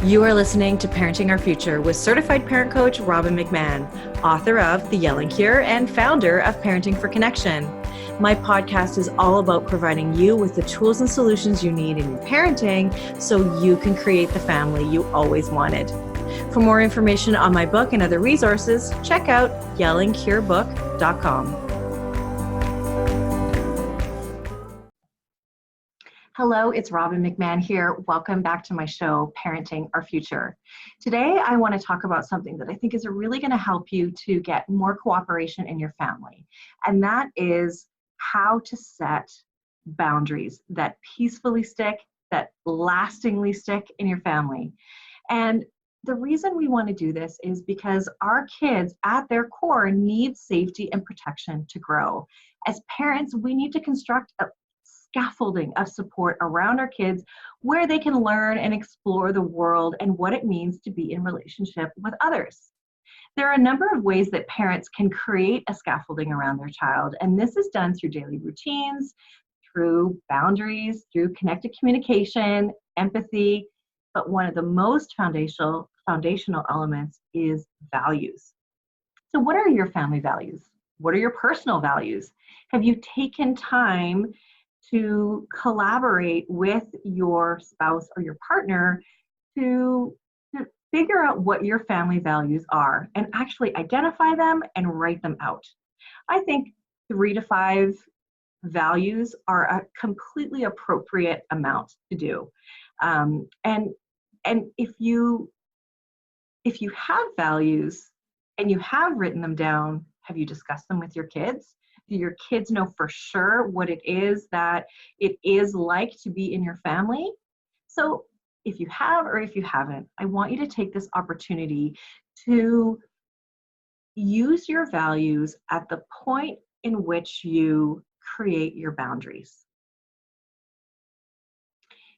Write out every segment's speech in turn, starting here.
You are listening to Parenting Our Future with certified parent coach Robin McMahon, author of The Yelling Cure and founder of Parenting for Connection. My podcast is all about providing you with the tools and solutions you need in your parenting so you can create the family you always wanted. For more information on my book and other resources, check out yellingcurebook.com. Hello, it's Robin McMahon here. Welcome back to my show, Parenting Our Future. Today, I want to talk about something that I think is really going to help you to get more cooperation in your family, and that is how to set boundaries that peacefully stick, that lastingly stick in your family. And the reason we want to do this is because our kids at their core need safety and protection to grow. As parents, we need to construct a scaffolding of support around our kids where they can learn and explore the world and what it means to be in relationship with others. There are a number of ways that parents can create a scaffolding around their child, and this is done through daily routines, through boundaries, through connected communication, empathy, but one of the most foundational elements is values. So what are your family values? What are your personal values? Have you taken time to collaborate with your spouse or your partner to figure out what your family values are and actually identify them and write them out? I think 3 to 5 values are a completely appropriate amount to do. And if you have values and you have written them down, have you discussed them with your kids? Do your kids know for sure what it is that it is like to be in your family? So if you have or if you haven't, I want you to take this opportunity to use your values at the point in which you create your boundaries.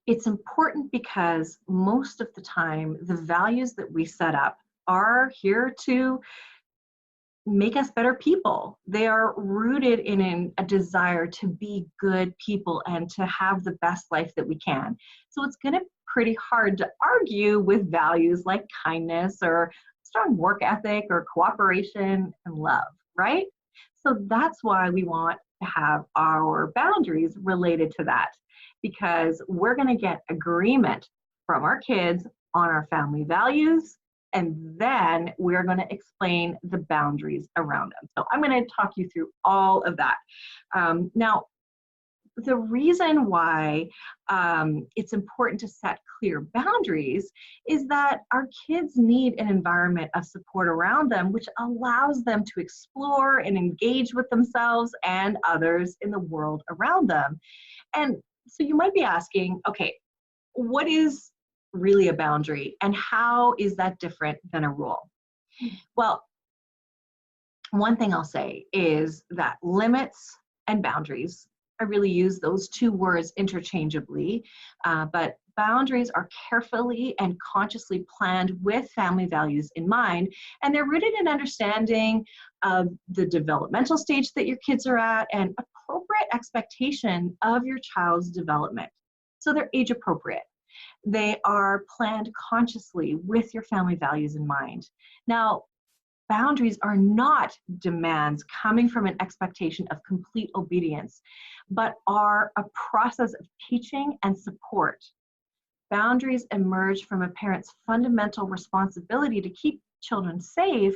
It's important because most of the time, the values that we set up are here to make us better people. They are rooted in a desire to be good people and to have the best life that we can. So it's going to be pretty hard to argue with values like kindness or strong work ethic or cooperation and love, right? So that's why we want to have our boundaries related to that, because we're going to get agreement from our kids on our family values, and then we're going to explain the boundaries around them. So I'm going to talk you through all of that. Now, the reason why it's important to set clear boundaries is that our kids need an environment of support around them, which allows them to explore and engage with themselves and others in the world around them. And so you might be asking, okay, what is really a boundary and how is that different than a rule? Well, one thing I'll say is that limits and boundaries, I really use those two words interchangeably, but boundaries are carefully and consciously planned with family values in mind, and they're rooted in understanding of the developmental stage that your kids are at and appropriate expectation of your child's development. So they're age appropriate. They are planned consciously with your family values in mind. Now, boundaries are not demands coming from an expectation of complete obedience, but are a process of teaching and support. Boundaries emerge from a parent's fundamental responsibility to keep children safe,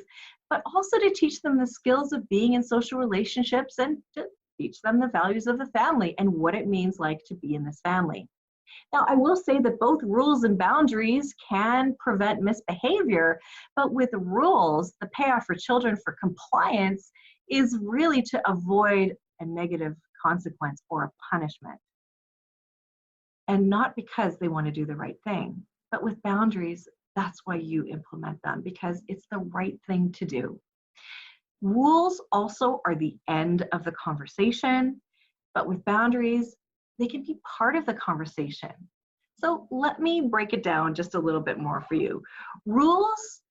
but also to teach them the skills of being in social relationships and to teach them the values of the family and what it means like to be in this family. Now, I will say that both rules and boundaries can prevent misbehavior, but with rules, the payoff for children for compliance is really to avoid a negative consequence or a punishment. And not because they want to do the right thing, but with boundaries, that's why you implement them, because it's the right thing to do. Rules also are the end of the conversation, but with boundaries, they can be part of the conversation. So let me break it down just a little bit more for you. Rules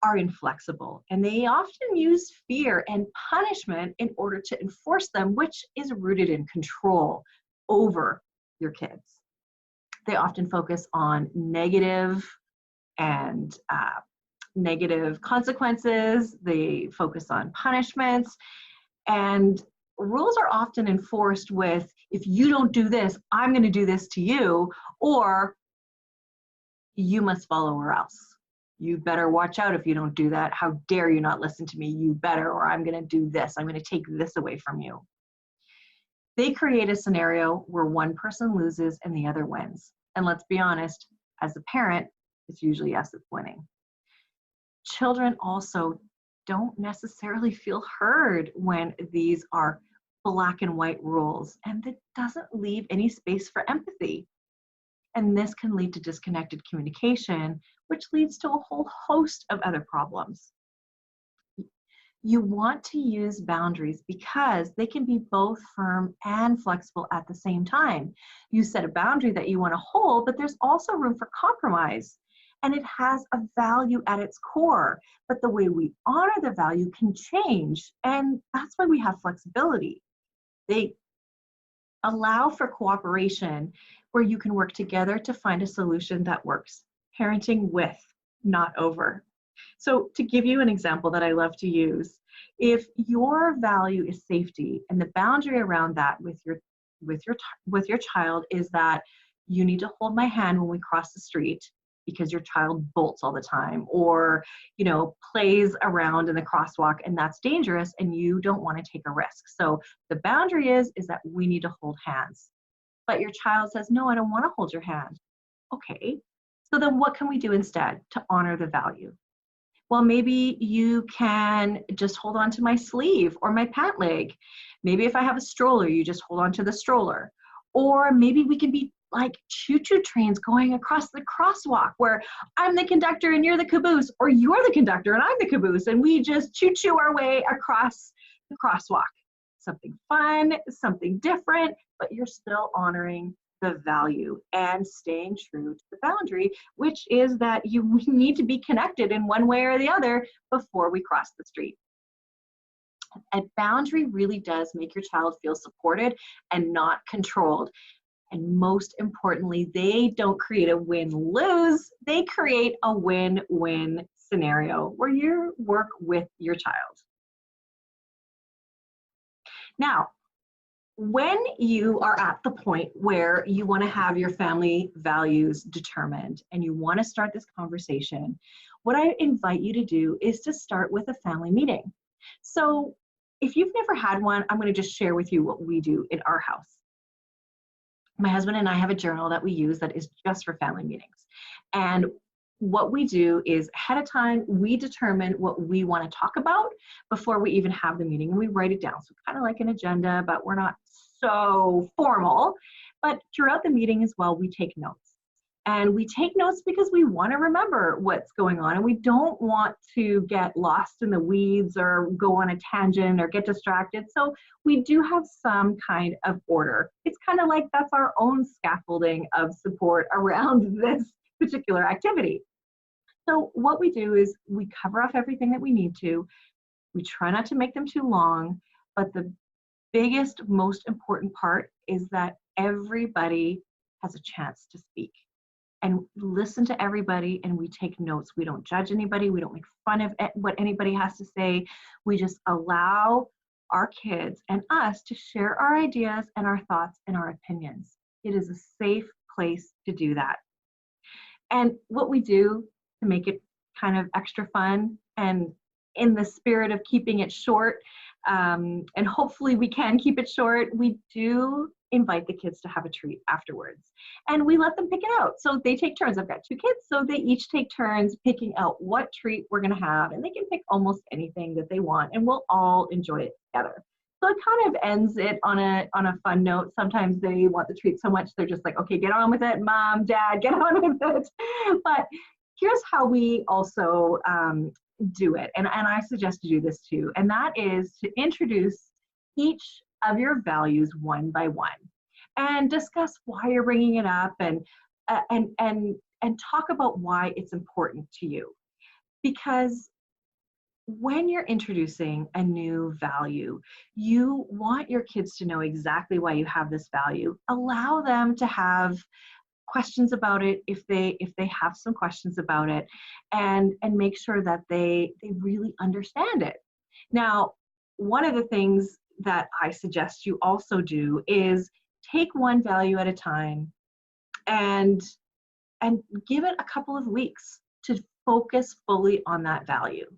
are inflexible, and they often use fear and punishment in order to enforce them, which is rooted in control over your kids. They often focus on negative and negative consequences. They focus on punishments. And rules are often enforced with, if you don't do this, I'm going to do this to you, or you must follow or else. You better watch out if you don't do that. How dare you not listen to me? You better, or I'm going to do this. I'm going to take this away from you. They create a scenario where one person loses and the other wins. And let's be honest, as a parent, it's usually us that's winning. Children also don't necessarily feel heard when these are black and white rules, and that doesn't leave any space for empathy. And this can lead to disconnected communication, which leads to a whole host of other problems. You want to use boundaries because they can be both firm and flexible at the same time. You set a boundary that you want to hold, but there's also room for compromise. And it has a value at its core, but the way we honor the value can change, and that's why we have flexibility. They allow for cooperation where you can work together to find a solution that works. Parenting with, not over. So to give you an example that I love to use, if your value is safety and the boundary around that with your child is that you need to hold my hand when we cross the street because your child bolts all the time, or plays around in the crosswalk, and that's dangerous and you don't want to take a risk. So the boundary is that we need to hold hands. But your child says, no, I don't want to hold your hand. Okay, so then what can we do instead to honor the value? Well, maybe you can just hold on to my sleeve or my pant leg. Maybe if I have a stroller, you just hold on to the stroller. Or maybe we can be like choo-choo trains going across the crosswalk where I'm the conductor and you're the caboose, or you're the conductor and I'm the caboose, and we just choo-choo our way across the crosswalk. Something fun, something different, but you're still honoring the value and staying true to the boundary, which is that you need to be connected in one way or the other before we cross the street. A boundary really does make your child feel supported and not controlled. And most importantly, they don't create a win-lose, they create a win-win scenario where you work with your child. Now, when you are at the point where you want to have your family values determined and you want to start this conversation, what I invite you to do is to start with a family meeting. So if you've never had one, I'm going to just share with you what we do in our house. My husband and I have a journal that we use that is just for family meetings. And what we do is ahead of time, we determine what we want to talk about before we even have the meeting, and we write it down. So kind of like an agenda, but we're not so formal. But throughout the meeting as well, we take notes. And we take notes because we want to remember what's going on, and we don't want to get lost in the weeds or go on a tangent or get distracted. So we do have some kind of order. It's kind of like that's our own scaffolding of support around this particular activity. So what we do is we cover off everything that we need to. We try not to make them too long, but the biggest, most important part is that everybody has a chance to speak. And listen to everybody, and we take notes. We don't judge anybody. We don't make fun of what anybody has to say. We just allow our kids and us to share our ideas and our thoughts and our opinions. It is a safe place to do that. And what we do to make it kind of extra fun and in the spirit of keeping it short, and hopefully we can keep it short, we do invite the kids to have a treat afterwards. And we let them pick it out. So they take turns. I've got 2 kids, so they each take turns picking out what treat we're gonna have, and they can pick almost anything that they want, and we'll all enjoy it together. So it kind of ends it on a fun note. Sometimes they want the treat so much, they're just like, okay, get on with it, mom, dad, get on with it. But here's how we also do it, and I suggest you do this too, and that is to introduce each of your values one by one and discuss why you're bringing it up, and talk about why it's important to you. Because when you're introducing a new value, you want your kids to know exactly why you have this value. Allow them to have questions about it if they have some questions about it, and make sure that they really understand it. Now, one of the things that I suggest you also do is take one value at a time and give it a couple of weeks to focus fully on that value.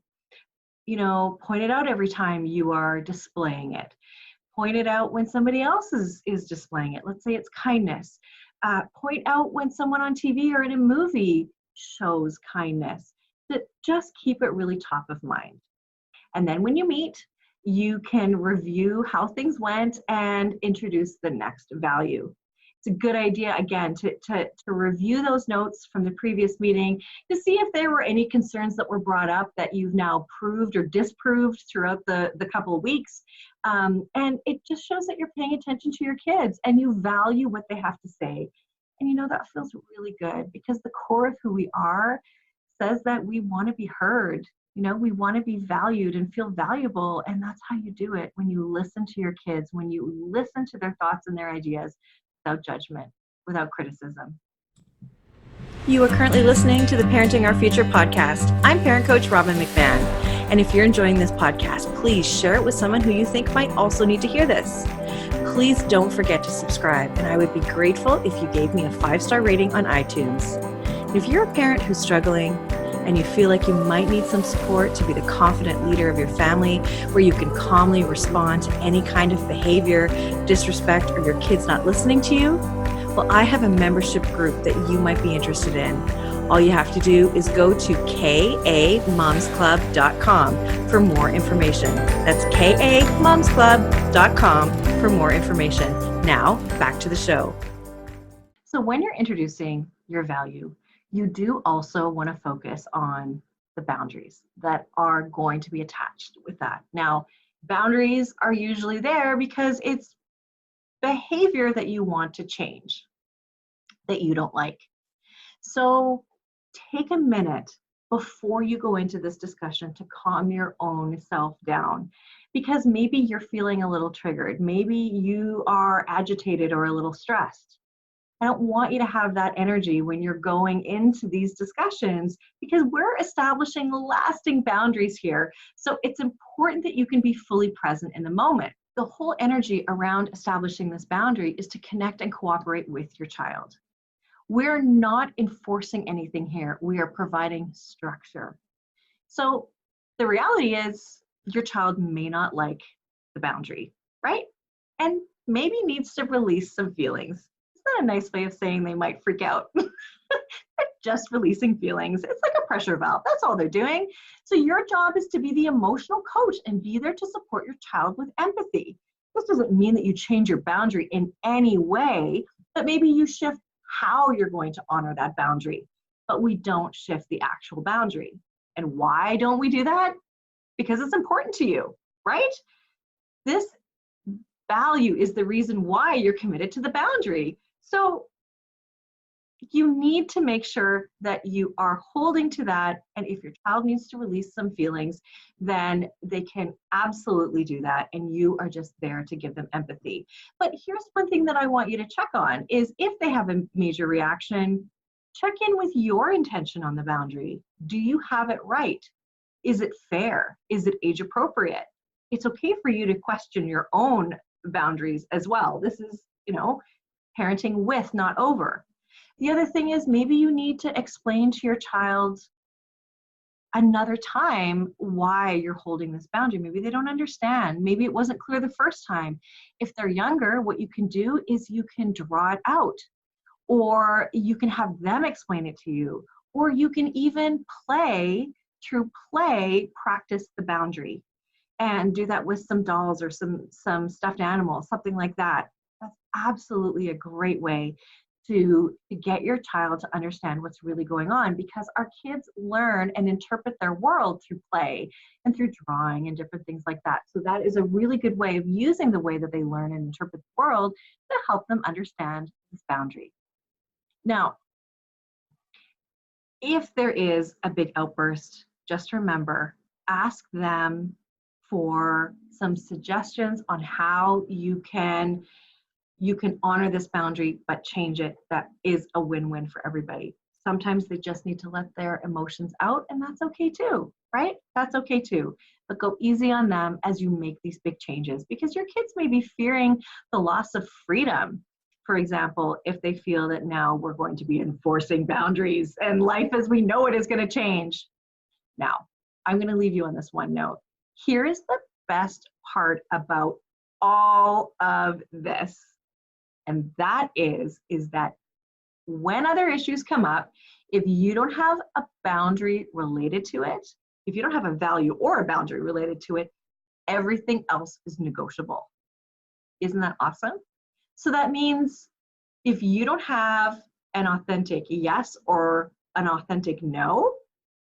Point it out every time you are displaying it. Point it out when somebody else is displaying it. Let's say it's kindness. Point out when someone on TV or in a movie shows kindness. Just keep it really top of mind. And then when you meet, you can review how things went and introduce the next value. It's a good idea, again, to review those notes from the previous meeting to see if there were any concerns that were brought up that you've now proved or disproved throughout the couple of weeks. And it just shows that you're paying attention to your kids and you value what they have to say. And that feels really good, because the core of who we are says that we want to be heard. We want to be valued and feel valuable. And that's how you do it, when you listen to your kids, when you listen to their thoughts and their ideas without judgment, without criticism. You are currently listening to the Parenting Our Future podcast. I'm parent coach Robin McMahon. And if you're enjoying this podcast, please share it with someone who you think might also need to hear this. Please don't forget to subscribe, and I would be grateful if you gave me a 5-star rating on iTunes. And if you're a parent who's struggling and you feel like you might need some support to be the confident leader of your family, where you can calmly respond to any kind of behavior, disrespect, or your kids not listening to you, well, I have a membership group that you might be interested in. All you have to do is go to kamomsclub.com for more information. That's kamomsclub.com for more information. Now, back to the show. So when you're introducing your value, you do also want to focus on the boundaries that are going to be attached with that. Now, boundaries are usually there because it's behavior that you want to change, that you don't like. So take a minute before you go into this discussion to calm your own self down, because maybe you're feeling a little triggered. Maybe you are agitated or a little stressed. I don't want you to have that energy when you're going into these discussions, because we're establishing lasting boundaries here. So it's important that you can be fully present in the moment. The whole energy around establishing this boundary is to connect and cooperate with your child. We're not enforcing anything here. We are providing structure. So the reality is your child may not like the boundary, right? And maybe needs to release some feelings. Isn't that a nice way of saying they might freak out? Just releasing feelings. It's like a pressure valve. That's all they're doing. So your job is to be the emotional coach and be there to support your child with empathy. This doesn't mean that you change your boundary in any way, but maybe you shift how you're going to honor that boundary. But we don't shift the actual boundary. And why don't we do that? Because it's important to you, right? This value is the reason why you're committed to the boundary. So you need to make sure that you are holding to that. And if your child needs to release some feelings, then they can absolutely do that. And you are just there to give them empathy. But here's one thing that I want you to check on is, if they have a major reaction, check in with your intention on the boundary. Do you have it right? Is it fair? Is it age appropriate? It's okay for you to question your own boundaries as well. This is, parenting with, not over. The other thing is, maybe you need to explain to your child another time why you're holding this boundary. Maybe they don't understand. Maybe it wasn't clear the first time. If they're younger, what you can do is you can draw it out, or you can have them explain it to you, or you can even through play, practice the boundary, and do that with some dolls or some stuffed animals, something like that. That's absolutely a great way to get your child to understand what's really going on, because our kids learn and interpret their world through play and through drawing and different things like that. So that is a really good way of using the way that they learn and interpret the world to help them understand this boundary. Now, if there is a big outburst, just remember, ask them for some suggestions on how you can you can honor this boundary, but change it. That is a win-win for everybody. Sometimes they just need to let their emotions out, and that's okay too, right? That's okay too. But go easy on them as you make these big changes, because your kids may be fearing the loss of freedom. For example, if they feel that now we're going to be enforcing boundaries and life as we know it is going to change. Now, I'm going to leave you on this one note. Here is the best part about all of this. And that is that when other issues come up, if you don't have a boundary related to it, if you don't have a value or a boundary related to it, everything else is negotiable. Isn't that awesome? So that means if you don't have an authentic yes or an authentic no,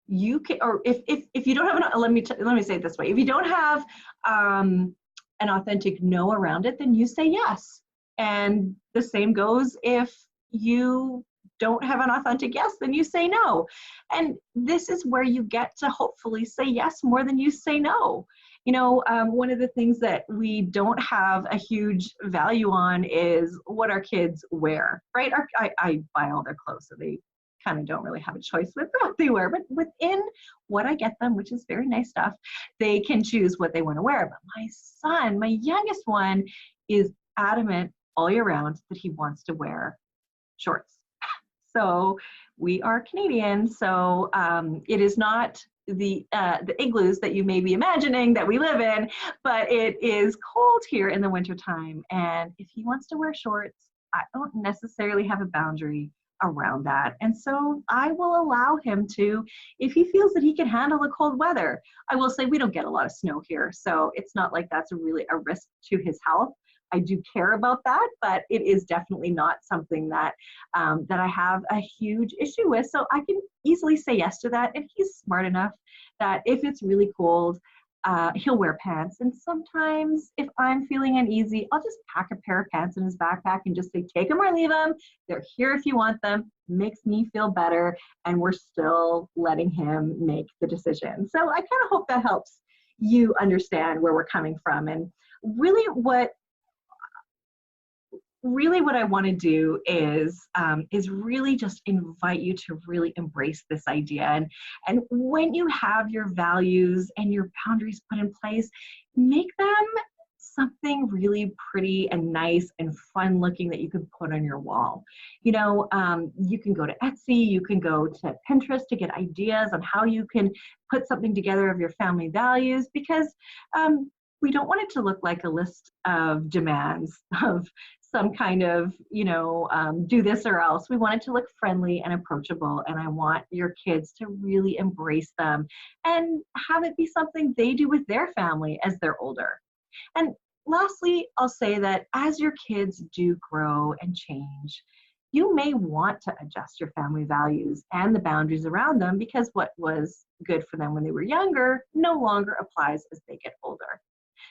you can, or if you don't have let me say it this way. If you don't have an authentic no around it, then you say yes. And the same goes if you don't have an authentic yes, then you say no. And this is where you get to hopefully say yes more than you say no. One of the things that we don't have a huge value on is what our kids wear, right? I buy all their clothes, so they kind of don't really have a choice with what they wear, but within what I get them, which is very nice stuff, they can choose what they want to wear. But my son, my youngest one, is adamant all year round that he wants to wear shorts. So we are Canadian, so it is not the igloos that you may be imagining that we live in, but it is cold here in the wintertime. And if he wants to wear shorts, I don't necessarily have a boundary around that. And so I will allow him to, if he feels that he can handle the cold weather. I will say we don't get a lot of snow here, so it's not like that's really a risk to his health. I do care about that, but it is definitely not something that that I have a huge issue with. So I can easily say yes to that. And he's smart enough that if it's really cold, he'll wear pants. And sometimes if I'm feeling uneasy, I'll just pack a pair of pants in his backpack and just say, take them or leave them. They're here if you want them. Makes me feel better. And we're still letting him make the decision. So I kind of hope that helps you understand where we're coming from. And really what I want to do is really just invite you to really embrace this idea. And when you have your values and your boundaries put in place, make them something really pretty and nice and fun looking that you can put on your wall. You can go to Etsy, you can go to Pinterest to get ideas on how you can put something together of your family values, because we don't want it to look like a list of demands of some kind of, do this or else. We want it to look friendly and approachable. And I want your kids to really embrace them and have it be something they do with their family as they're older. And lastly, I'll say that as your kids do grow and change, you may want to adjust your family values and the boundaries around them, because what was good for them when they were younger no longer applies as they get older.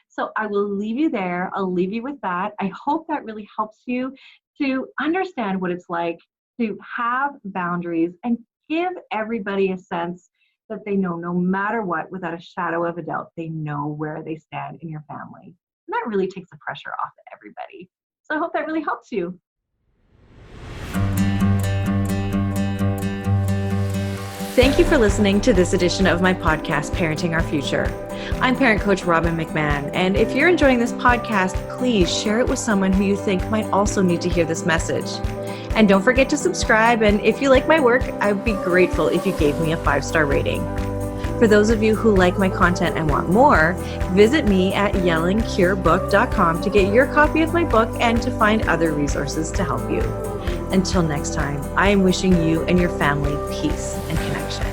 So I will leave you there. I'll leave you with that. I hope that really helps you to understand what it's like to have boundaries and give everybody a sense that they know no matter what, without a shadow of a doubt, they know where they stand in your family. And that really takes the pressure off of everybody. So I hope that really helps you. Thank you for listening to this edition of my podcast, Parenting Our Future. I'm parent coach Robin McMahon, and if you're enjoying this podcast, please share it with someone who you think might also need to hear this message. And don't forget to subscribe, and if you like my work, I would be grateful if you gave me a 5-star rating. For those of you who like my content and want more, visit me at yellingcurebook.com to get your copy of my book and to find other resources to help you. Until next time, I am wishing you and your family peace and connection.